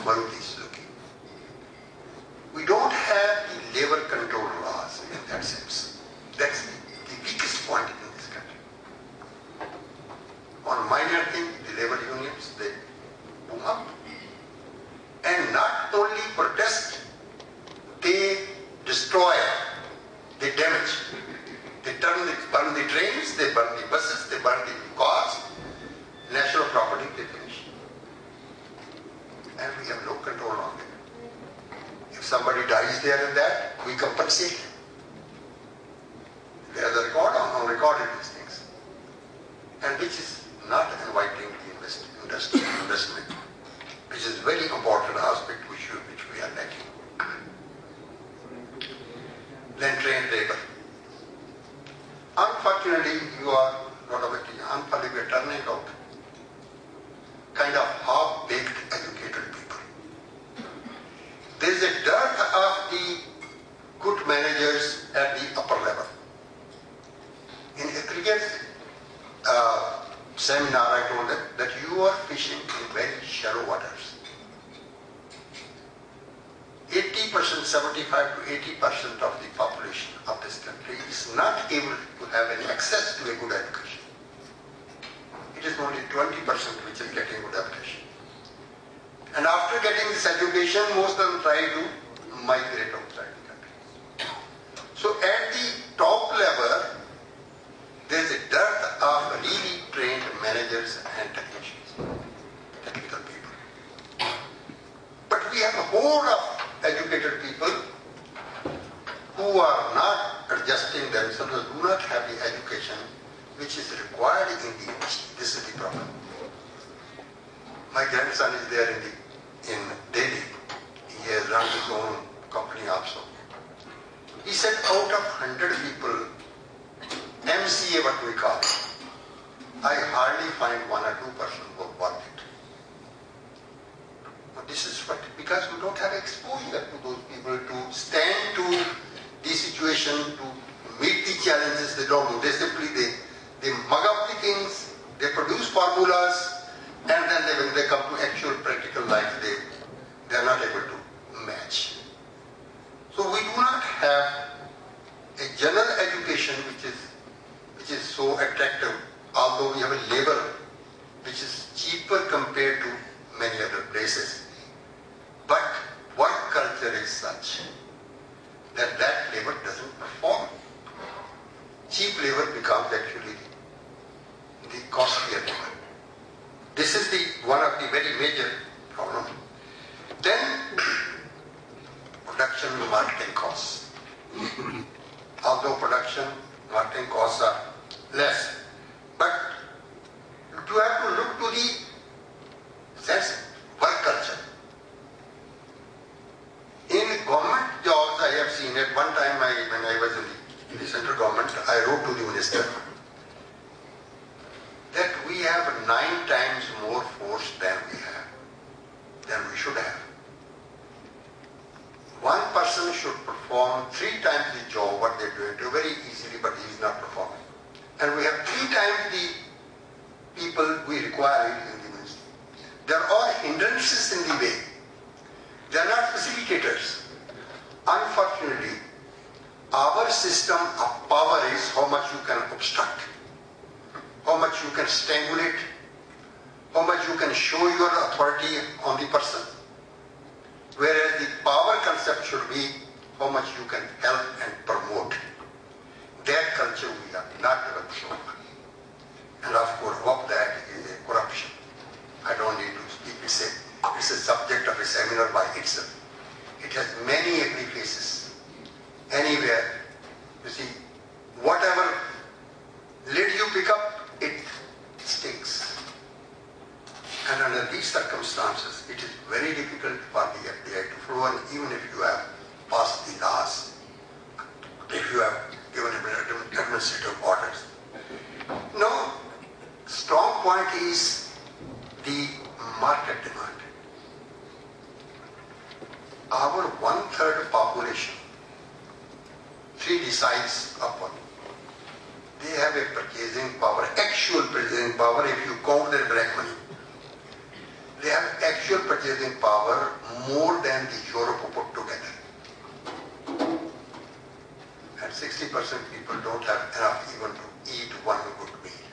Maruti Suzuki. We don't have the labor control laws in that sense. That's the weakest point in this country. On minor thing, the labor unions, they boom up. And not only protest, they destroy, they damage. They burn the trains, they burn the buses, they burn the cars, national property they finish. And we have no control on it. If somebody dies there and that, we compensate him. There's a record on recorded these things. And which is not inviting the investment, which is very important aspect which we are lacking. Then trained labor. Unfortunately, you are not of it. Unfortunately, we are turning out kind of half-baked educated people. There is a dearth of the good managers at the upper level. In aggregate seminar, I told them that you are fishing in very shallow waters. 80%, 75 to 80% of the population of this country is not able to have any access to a good education. It is only 20% which is getting good education. And after getting this education, most of them try to migrate outside the country. So at the top level, there is a dearth of really trained managers and technicians, technical people. But we have a whole of educated people who are not adjusting themselves, do not have the education which is required in the industry. This is the problem. My grandson is there in Delhi. He has run his own company also. He said out of 100 people, MCA what we call, I hardly find 1 or 2% who are worth it. But this is what, because we don't have exposure to those people to stand to the situation, to meet the challenges. They don't do. They simply, they mug up the things, they produce formulas, and then when they come to actual practical life, they are not able to match. So we do not have a general education which is so attractive, although we have a labor which is cheaper compared to many other places. But work culture is such that labor doesn't perform. Cheap labor becomes actually the costlier labor. This is one of the very major problems. Then production and marketing costs. Although production, marketing costs are less, but you have to look to the sense work culture. In government jobs, I have seen at one time when I was in the central government, I wrote to the minister that we have 9 times more force than we should have. One person should perform 3 times the job what they're doing very easily, but he is not performing. And we have 3 times the people we require in the ministry. There are hindrances in the way. They are not facilitators. Unfortunately, our system of power is how much you can obstruct, how much you can stimulate, how much you can show your authority on the person. Whereas the power concept should be how much you can help and promote. That culture we have not developed so far. And of course, above that is a corruption. I don't need to speak. It's a subject of a seminar by itself. It has many ugly faces. Anywhere, you see, whatever lid you pick up, it stinks. And under these circumstances, it is very difficult for the FDI to flow, and even if you have passed the laws, if you have given administrative orders. No, strong point is the market demand. Our 1/3 population, 3 deciles upon. They have a purchasing power, actual purchasing power if you count their black money. They have actual purchasing power more than the Europe put together. And 60% people don't have enough even to eat one good meal.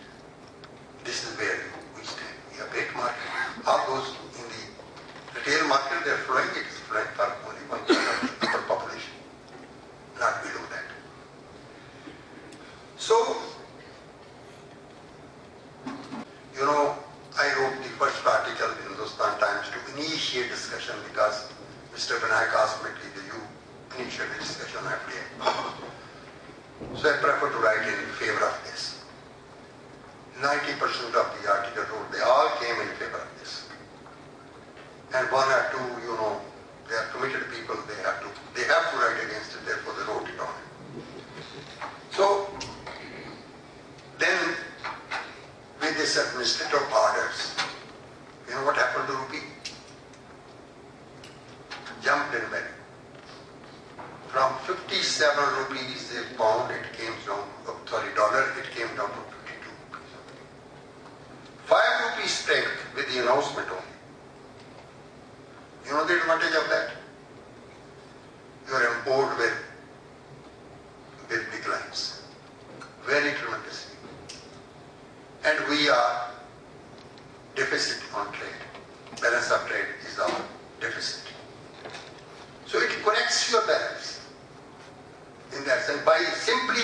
This is where we stand. We have great market. All those in the retail market, they're flowing. It is flowing for only 1% of the population, not below that. So, you know, I wrote the first article in Hindustan Times to initiate discussion because Mr. Vinayak asked me to you initiate the discussion every day. So I prefer to write in favor of this. 90% of the article wrote, they all came in favor of this. And one or two, you know, they are committed people, they have to write against it, therefore they wrote it on it. So, then with this administrative orders, you know what happened to rupee? Jumped in value. From 57 rupees a pound, it came down, dollar, it came down to 52 rupees. 5 rupees strength with the announcement only. You know the advantage of that? You are empowered with big lines. Very tremendously. And we are deficit on trade. Balance of trade is our deficit. So it corrects your balance. In that sense, simply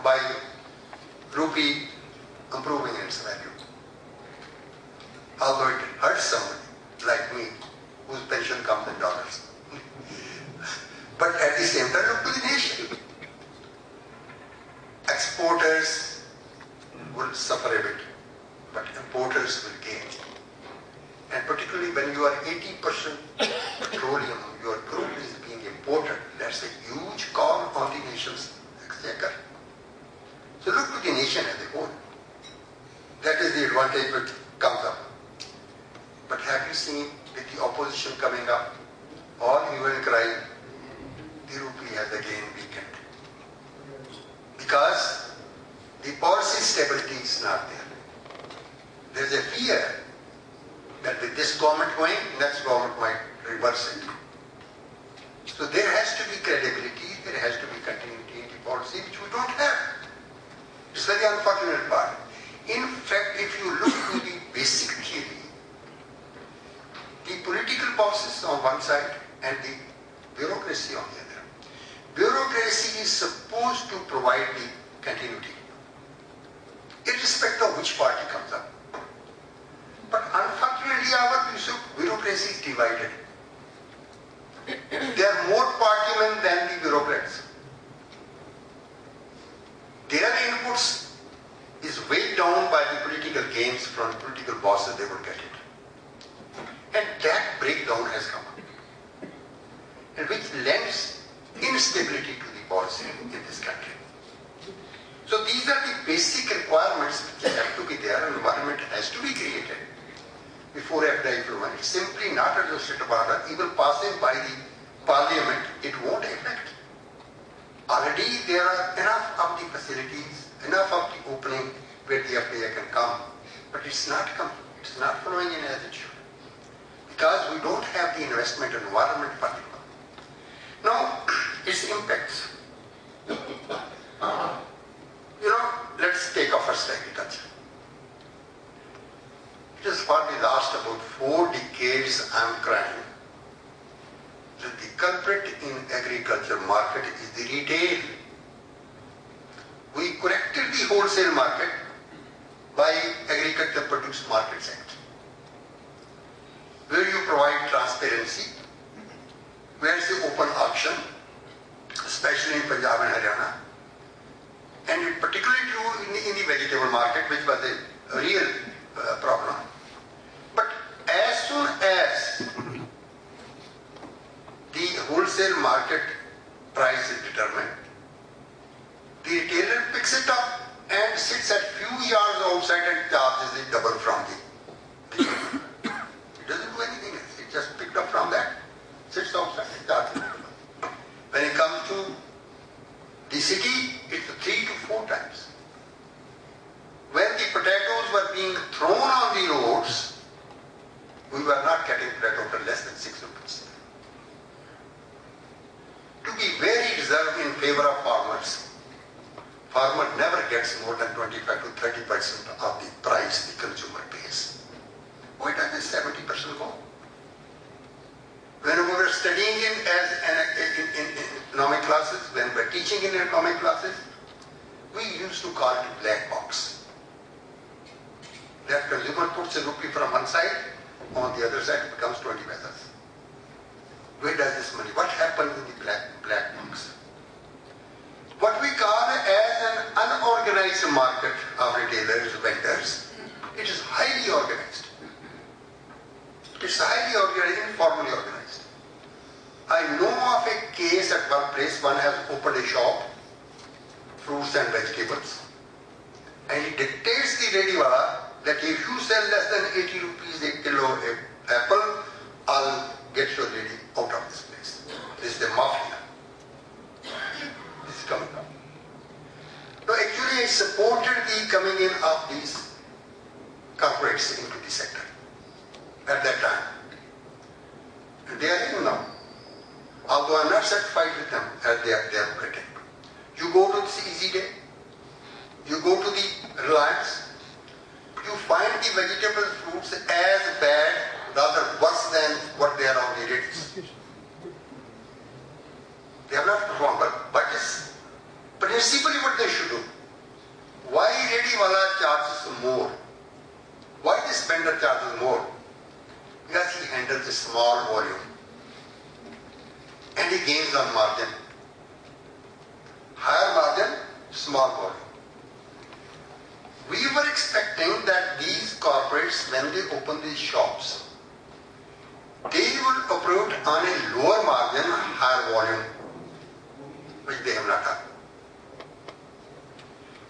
by rupee improving its value. Although it hurts somebody like me, whose pension comes in dollars. But at the same time, look to the nation. Exporters will suffer a bit, but importers will gain. And particularly when you are 80% petroleum, your crude is being imported, that's a huge call on the nation's exchequer. So look to the nation as a whole. That is the advantage which comes up. But have you seen with the opposition coming up, all hue and cry, the rupee has again weakened. Because the policy stability is not there. There is a fear that with this government going, next government might reverse it. So there has to be credibility, there has to be continuity in the policy, which we don't have. It's very unfortunate part. In fact, if you look to the basic theory, the political bosses on one side and the bureaucracy on the other. Bureaucracy is supposed to provide the continuity, irrespective of which party comes up. But unfortunately, our bureaucracy is divided. They are more partymen than the bureaucrats. Their inputs is weighed down by the political gains from political bosses, they will get it. And that breakdown has come up. And which lends instability to the policy in this country. So these are the basic requirements which have to be there. An environment has to be created before FDI improvement. It's simply not a legislative order. Even passing by the parliament, it won't affect. Already there are enough of the facilities, enough of the opening where the FDI can come. But it's not coming. It's not flowing in as it should. Because we don't have the investment environment for it. Now, its impacts. Let's take off first agriculture. It is for the last about 4 decades I am crying that the culprit in agriculture market is the retail. We corrected the wholesale market by Agriculture Produce Markets Act, where you provide transparency, where is the open auction, especially in Punjab and Haryana, and it particularly true in the vegetable market, which was a real problem. But as soon as the wholesale market price is determined, the retailer picks it up and sits at few yards outside and charges it double from the it doesn't do anything else. It just picked up from that, sits outside and charges it double. When it comes to the city, it's 3 to 4 times. When the potatoes were being thrown on the roads, we favor of farmers. Farmer never gets more than 25 to 30% of the price the consumer pays. Why does this 70% go? When we were studying in economic classes, when we were teaching in economic classes, we used to call it black box. That consumer puts a rupee from one side, on the other side it becomes 20 paisas. Where does this money? What happens in the black box? What we call as an unorganized market of retailers, vendors, it is highly organized. It's highly organized, informally organized. I know of a case at one place, one has opened a shop, fruits and vegetables, and he dictates the ready wala that if you sell less than 80 rupees a kilo apple, I'll get your lady out of this place. This is the mafia. This is coming up. No, actually I supported the coming in of these corporates into the sector at that time. And they are in now. Although I'm not satisfied with them as they are operating. You go to this Easy Day, you go to the Reliance, you find the vegetable fruits as bad, rather worse than what they are on the rates. They have not performed, but it's principally what they should do. Why ready wala charges more? Why this vendor charges more? Because he handles a small volume and he gains on margin. Higher margin, small volume. We were expecting that these corporates, when they open these shops, they will operate on a lower margin, higher volume, which they have not done.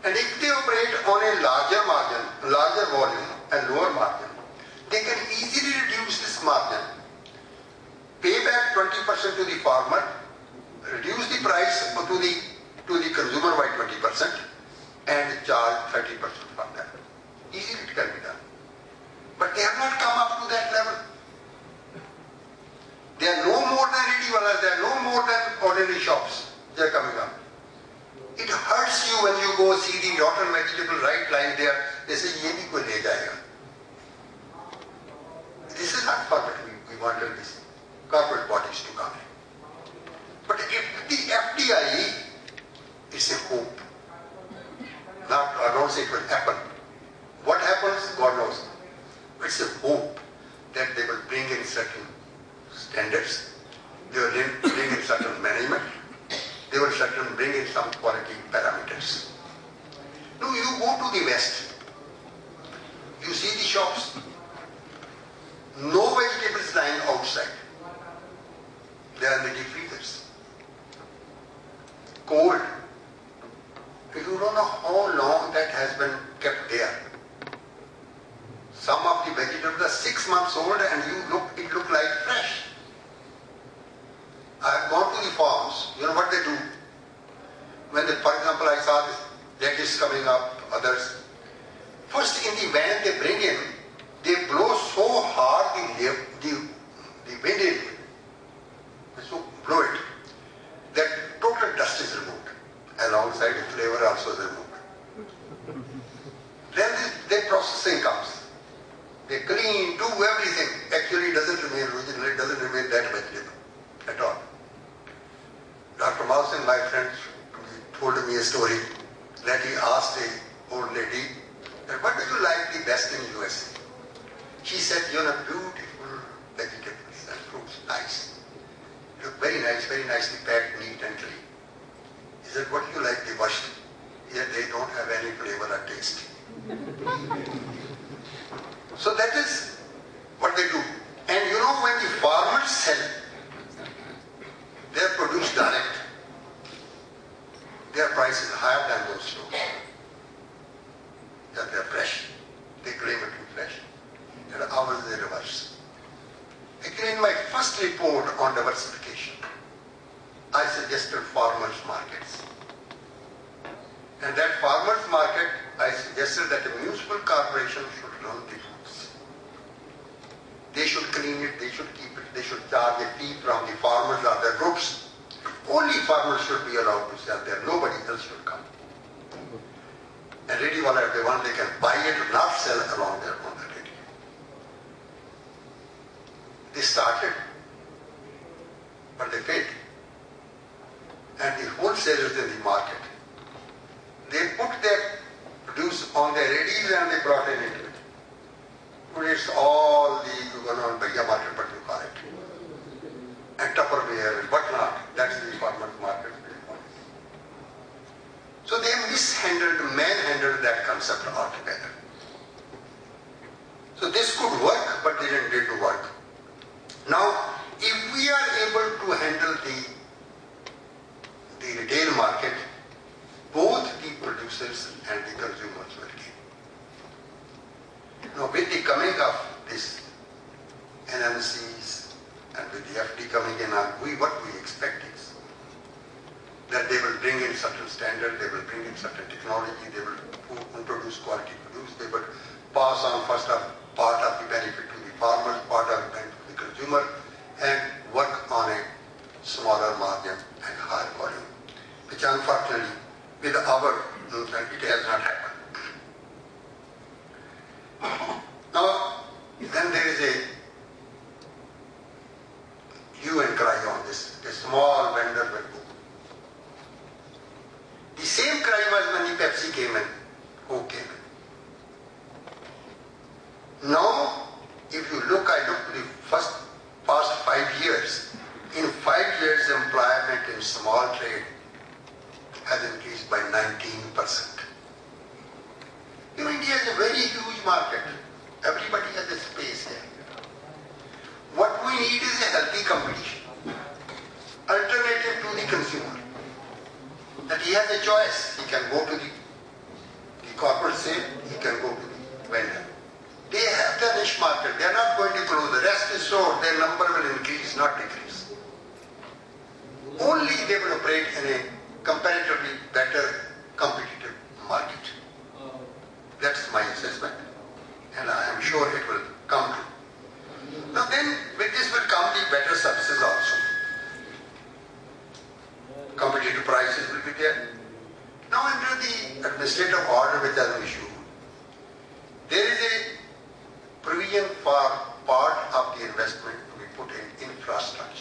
And if they operate on a larger margin, larger volume and lower margin, they can easily reduce this margin, pay back 20% to the farmer, reduce the price to the consumer by 20%, and charge 30% from that. Easily it can be done. But they have not come up to that level. They are no more than ready walas, they are no more than ordinary shops. They are coming up. It hurts you when you go see the rotten vegetable right lying there. They say, ye bhi koi le jayega. This is not for what we wanted these corporate bodies to come in. But if the FDI is a hope, I don't say it will happen. What happens, God knows. It's a hope that they will bring in certain standards, they will bring in certain management, they will bring in some quality parameters. No, you go to the West, you see the shops, no vegetables lying outside. They are in the deep freezers. Cold. You don't know how long that has been kept there. Some of the vegetables are 6 months old and it look like fresh. I have gone to the farms, you know what they do? When for example, I saw this lettuce coming up, others. First in the van they bring in, they blow so hard the wind in, so blow it, that total dust is removed. Alongside the flavor also is removed. Then the processing comes. They clean, do everything. Actually it doesn't remain original, it doesn't remain that vegetable at all. Dr. Mausen, my friend, told me a story that he asked an old lady, that what do you like the best in USA? She said, you know, beautiful vegetables and fruits, nice. Look very nice, very nicely packed, neat and clean. He said, what do you like the worst? Yet they don't have any flavor or taste. So that is what they do. And you know, when the farmers sell their produce direct, their price is higher than those stores. That they are fresh. They claim it to be fresh. And ours is the reverse. Again, in my first report on diversification, I suggested farmers markets. And that farmers market, I suggested that a municipal corporation should run the foods. They should clean it, they should keep it, they should charge a fee from the farmers or their groups. Only farmers should be allowed to sell there. Nobody else should come. And ready wala, if they want, they can buy it or not sell along their own ready. They started, but they failed. And the wholesalers in the market, they put their produce on their readies and they brought it into it. Today it's all the Bhaiya market, but you call it. And Tupperware and whatnot. That's the farmer's market. So they manhandled that concept altogether. So this could work, but didn't work. Now, if we are able to handle the retail market, both the producers and the consumers will gain. Now, with the coming of this NMCs and with the FD coming in, what we expect is that they will bring in certain standards, they will bring in certain technology, they will introduce quality produce, they will pass on first part of the benefit to the farmers, part of the benefit to the consumer, and work on a smaller margin and higher volume, which unfortunately with our movement it has not happened. Now, then there is a hue and cry on this. A small vendor will go. The same cry was when the Pepsi came in, Coke came in. Now, if you look, I look to the past 5 years. In 5 years, employment in small trade has increased by 19%. India is a very huge market. Everybody has a space here. What we need is a healthy competition, alternative to the consumer. That he has a choice. He can go to the corporate sale, he can go to the vendor. They have the niche market. They are not going to close. The rest is sold. Their number will increase, not decrease. Only they will operate in a comparatively better competitive market. That's my assessment. And I am sure it will come true. Now then, with this will come the better services also. Competitive prices will be there. Now under the administrative order which has been issued, there is a provision for part of the investment to be put in infrastructure.